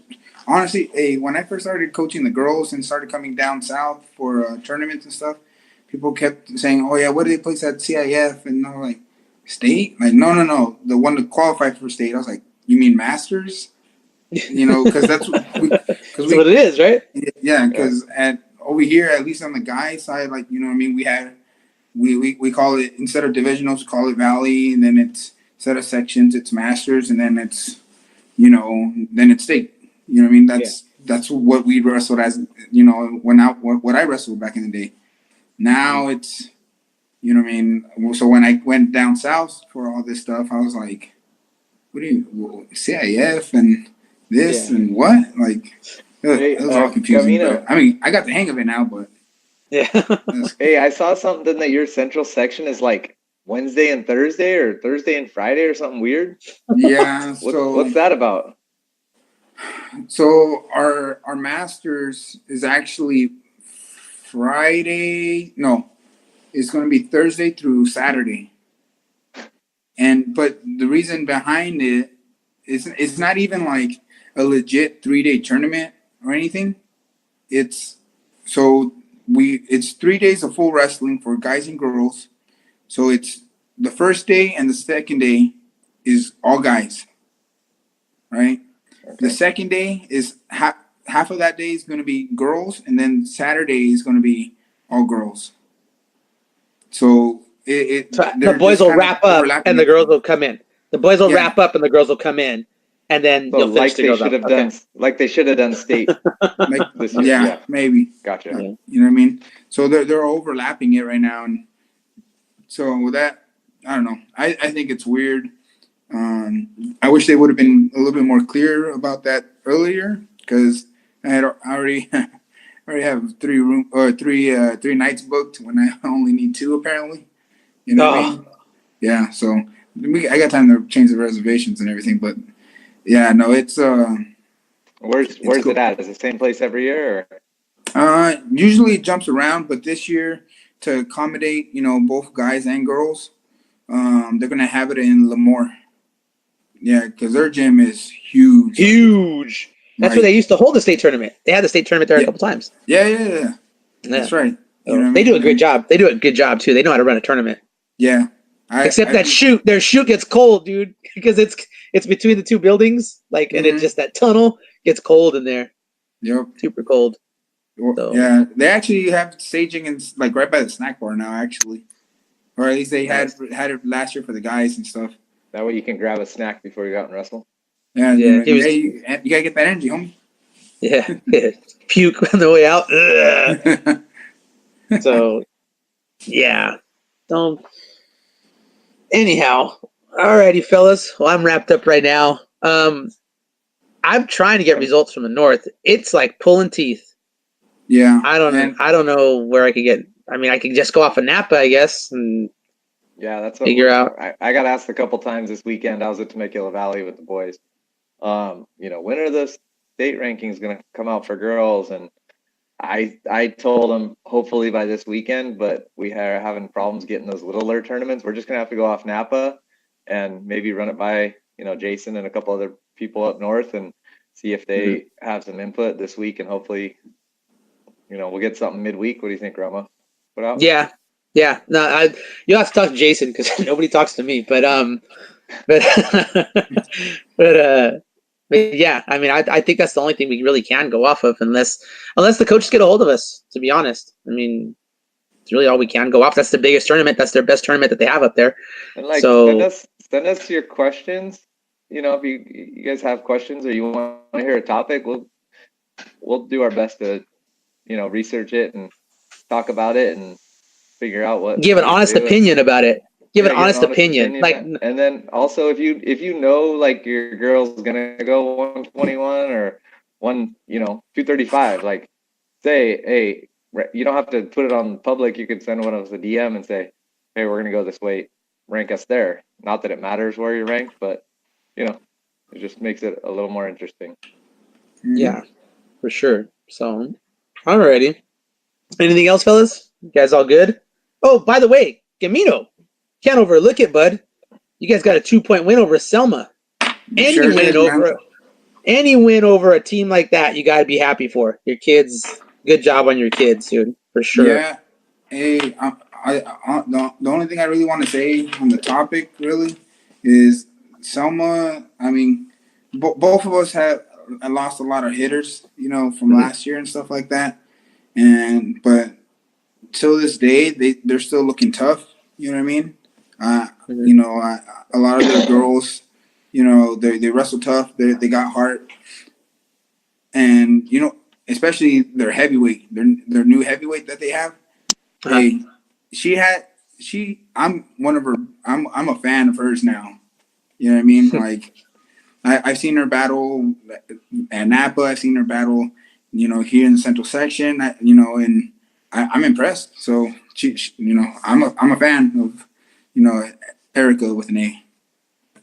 honestly, when I first started coaching the girls and started coming down south for tournaments and stuff, people kept saying, "Oh yeah, what do they place at CIF?" And I was like, "State?" Like, no, the one to qualify for state. I was like, "You mean Masters?" You know, because that's what what it is, right? Yeah, because at over here, at least on the guys side, like, you know what I mean, we call it, instead of divisionals, we call it Valley, and then it's instead of sections, it's Masters, and then it's, then it's state. You know what I mean? That's what we wrestled as, what I wrestled back in the day. Now it's, you know what I mean? So when I went down south for all this stuff, I was like, what do you, CIF and this and what? Like, it was all confusing. But, I mean, I got the hang of it now, but. Yeah. Hey, I saw something that your central section is like Wednesday and Thursday or Thursday and Friday or something weird. Yeah. What's that about? So our Masters is actually Friday. No, it's going to be Thursday through Saturday. But the reason behind it is it's not even like a legit 3-day tournament or anything. It's 3 days of full wrestling for guys and girls. So it's the first day and the second day is all guys, right? Okay. The second day is half of that day is going to be girls, and then Saturday is going to be all girls. So the boys will wrap up and the girls will come in. The boys will wrap up and the girls will come in, and then you'll finish the girls up. Like they should have done state. Maybe. Gotcha. Yeah. You know what I mean? So they're overlapping it right now, and so that, I don't know. I think it's weird. I wish they would have been a little bit more clear about that earlier, because I already have three nights booked when I only need 2 apparently. You know what I mean? Yeah. So I got time to change the reservations and everything, but yeah, no, it's Where's cool. It at? Is it the same place every year? Or? Usually it jumps around, but this year, to accommodate both guys and girls, they're gonna have it in Lemoore. Yeah, because their gym is huge. Huge. That's where they used to hold the state tournament. They had the state tournament there a couple times. Yeah. That's right. They do a great job. They do a good job too. They know how to run a tournament. Yeah. Except their chute gets cold, dude, because it's between the 2 buildings, like, and it just, that tunnel gets cold in there. Yep. Super cold. So. Yeah, they actually have staging in, like, right by the snack bar now, actually, or at least they had it last year for the guys and stuff. That way you can grab a snack before you go out and wrestle. Yeah. You gotta get that energy, homie. Yeah. Puke on the way out. So, yeah. Anyhow, alrighty, fellas. Well, I'm wrapped up right now. I'm trying to get results from the north. It's like pulling teeth. Yeah. I don't know where I could get. I mean, I could just go off of Napa, I guess, and that's what figure out. I got asked a couple times this weekend. I was at Temecula Valley with the boys. When are the state rankings going to come out for girls? And I told them hopefully by this weekend, but we are having problems getting those littler tournaments. We're just going to have to go off Napa and maybe run it by, Jason and a couple other people up north and see if they have some input this week, and hopefully, we'll get something midweek. What do you think, Rama? Put out? Yeah. No, you'll have to talk to Jason because nobody talks to me. But yeah, I mean, I think that's the only thing we really can go off of, unless the coaches get a hold of us. To be honest, I mean, it's really all we can go off. That's the biggest tournament. That's their best tournament that they have up there. And send us your questions. If you guys have questions or you want to hear a topic, we'll do our best to research it and talk about it and figure out what. Give an honest opinion about it. Give an honest opinion. Like, and then also if you know like your girl's gonna go 121 or 235, like say, hey, you don't have to put it on public. You could send one of us a DM and say, hey, we're gonna go this way, rank us there. Not that it matters where you're ranked, but it just makes it a little more interesting. Yeah, for sure. So, alrighty. Anything else, fellas? You guys all good? Oh, by the way, Gamino, can't overlook it, bud. You guys got a 2-point win over Selma. Any Sure win did, man. over a team like that, you gotta be happy for your kids. Good job on your kids, dude, for sure. Yeah. Hey, the only thing I really want to say on the topic really is Selma. I mean, both of us have lost a lot of hitters, from last year and stuff like that. But till this day, they're still looking tough. You know what I mean? A lot of their girls, they wrestle tough. They got heart, and especially their heavyweight, their new heavyweight that they have. Hey, I'm one of her. I'm a fan of hers now. You know what I mean? Like I've seen her battle at Napa. I've seen her battle, here in the Central Section. And I'm impressed. So I'm a fan of, Erica with an A.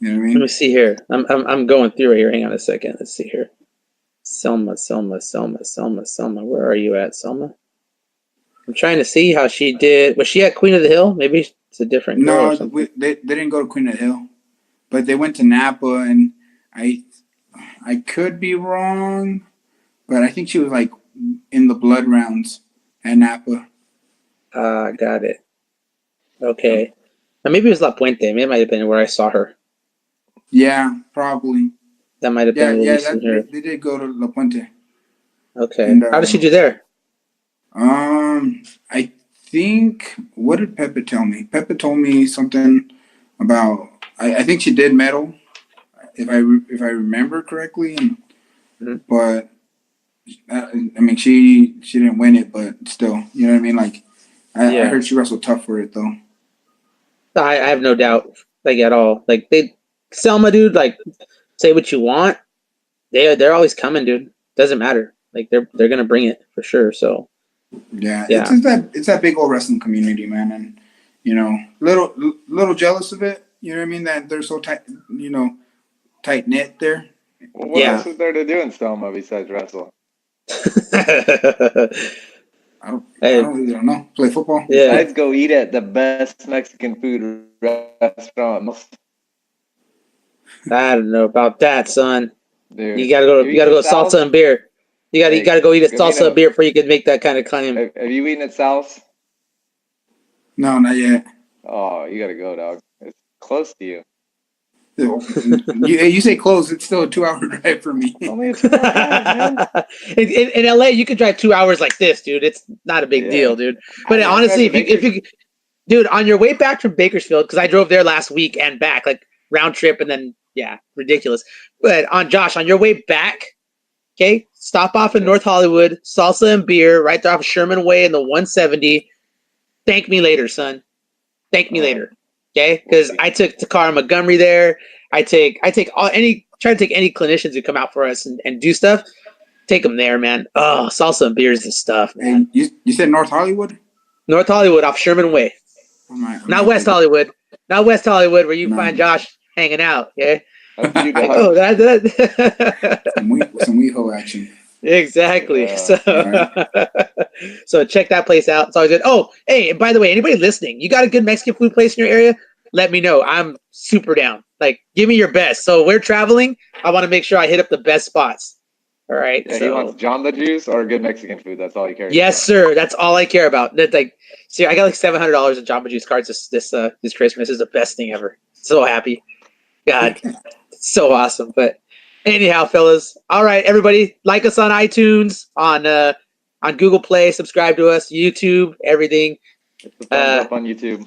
You know what I mean? Let me see here. I'm going through it here. Hang on a second. Let's see here. Selma. Where are you at, Selma? I'm trying to see how she did. Was she at Queen of the Hill? Maybe it's a different girl or something. They didn't go to Queen of the Hill, but they went to Napa, and I could be wrong, but I think she was like in the blood rounds at Napa. Got it. Okay. Now, maybe it was La Puente. Maybe it might have been where I saw her. Yeah, probably. That might have been where we seen her. They did go to La Puente. Okay. And, how did she do there? I think, what did Pepe tell me? Pepe told me something about, I think she did medal, if I remember correctly, but I mean she didn't win it, but still, you know what I mean? Like I heard she wrestled tough for it though. I have no doubt, like at all. Like Selma, dude. Like, say what you want, they're always coming, dude. Doesn't matter. Like they're gonna bring it for sure. So yeah. It's that big old wrestling community, man, and little jealous of it. You know what I mean? That they're so tight, tight knit there. Well, what else is there to do in Selma besides wrestle? I don't know. Play football. Yeah. Besides go eat at the best Mexican food restaurant. I don't know about that, son. Dude, you gotta go salsa and beer. You gotta go eat a salsa and beer before you can make that kind of claim. Have you eaten at Sal's? No, not yet. Oh, you gotta go, dog. It's close to you. You say close, it's still a 2-hour drive for me. Only a 2-hour drive, man. In LA, you could drive 2 hours like this, dude. It's not a big deal, dude. But honestly, if you, dude, on your way back from Bakersfield, because I drove there last week and back, like round trip, and then ridiculous. But on your way back, okay, stop off in North Hollywood, salsa and beer, right there off Sherman Way in the 170. Thank me later, son. Thank me later. Okay, because I took Takara Montgomery there. I try to take any clinicians who come out for us and do stuff. Take them there, man. Oh, salsa and beer is the stuff, man. And you said North Hollywood? North Hollywood off Sherman Way. Not West Hollywood. Not West Hollywood where you find Josh hanging out. Okay. Some WeHo action. Exactly. So check that place out. It's always good. Oh, hey, and by the way, anybody listening, you got a good Mexican food place in your area? Let me know. I'm super down. Like, give me your best. So we're traveling. I want to make sure I hit up the best spots. All right. Yeah, he wants John the Juice or good Mexican food. That's all he cares about. Yes, sir. That's all I care about. That's like, see, I got like $700 in Jamba Juice cards this Christmas. This is the best thing ever. So happy. God, so awesome. But anyhow, fellas. All right, everybody, like us on iTunes, on Google Play, subscribe to us, YouTube, everything. Thumbs up on YouTube.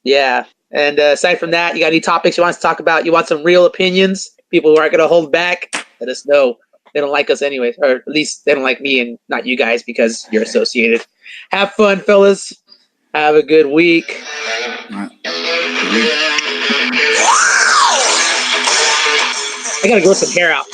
Yeah. And aside from that, you got any topics you want us to talk about? You want some real opinions? People who aren't going to hold back? Let us know. They don't like us anyways, or at least they don't like me and not you guys because you're associated. Have fun, fellas. Have a good week. I gotta grow some hair out.